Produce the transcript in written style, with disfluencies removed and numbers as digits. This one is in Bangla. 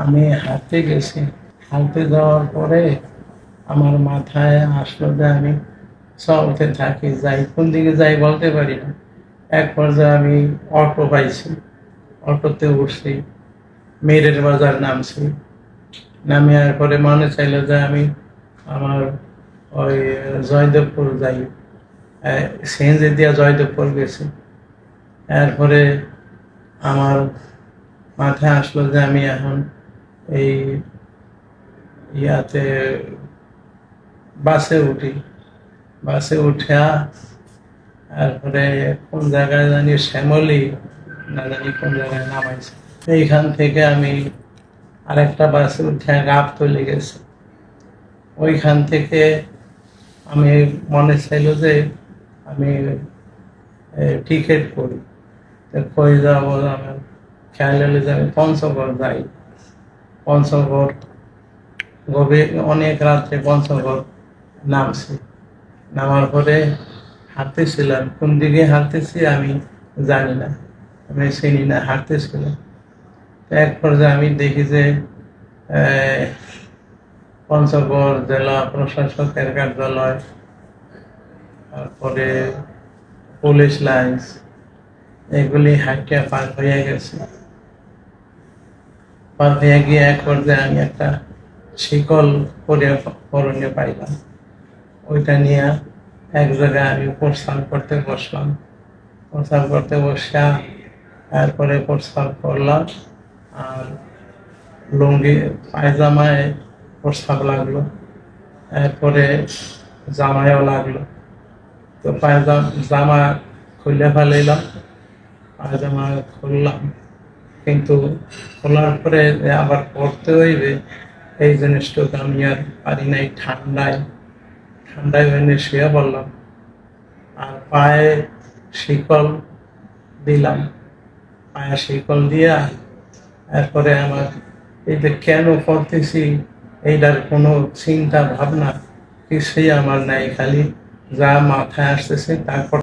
আমি হাঁটতে গেছি। হাঁটতে যাওয়ার পরে আমার মাথায় আসলো যে আমি চলতে থাকি, যাই কোন দিকে যাই বলতে পারি না। এক পর্যায়ে আমি অটো পাইছি, অটোতে উঠছি, মেরের বাজার নামছি। নামিয়ার পরে মনে চাইলো যে আমি আমার ওই জয়দেবপুর যাই, সিএনজি দিয়া জয়দেবপুর গেছি। এরপরে আমার মাথায় আসলো যে আমি এখন এই ইয়াতে বাসে উঠি। বাসে উঠা তারপরে কোন জায়গায় জানি শ্যামলী না জানি কোন জায়গায় নামাইছে। এইখান থেকে আমি আরেকটা বাসে উঠে গাবতলী গেছি। ওইখান থেকে আমি মনে চাইলো যে আমি টিকিট করি, কই যাবো। আমার খেয়াল হলো যে আমি পঞ্চগড় যাই। পঞ্চগড় গভীর অনেক রাত্রে পঞ্চগড় নামছি। নামার পরে হাঁটতেছিলাম, কোন দিকে হাঁটতেছি আমি জানি না, আমি চিনি না, হাঁটতেছিলাম। এক পর্যায়ে আমি দেখি যে পঞ্চগড় জেলা প্রশাসকের কার্যালয়, তারপরে পুলিশ লাইন্স, এগুলি হাইটে পার হয়ে গেছে। পার হয়ে গিয়ে এক পর্যায়ে আমি একটা শিকল পরনে পাইলাম। ওইটা নিয়ে এক জায়গায় আমি প্রস্থান করতে বসলাম। প্রস্থান করতে বসা তারপরে প্রস্থান করলাম, আর লুঙ্গি পায়জামায় প্রস্তাব লাগলো, এরপরে জামায়ও লাগলো। তো জামা খুলে ফেলাইলাম, পায়জামা খুললাম, কিন্তু খোলার পরে আবার পড়তে হইবে এই জিনিসটুকু আমি আর পারি নাই। ঠান্ডায় ভেঙে শুয়ে পড়লাম, আর পায়ে শিকল দিলাম। পায়ে শিকল দিয়া এরপরে আমার এই যে কেন পড়তেছি এইটার কোনো চিন্তা ভাবনা কিছুই আমার নাই, খালি যা মাথায় আসতেছে তা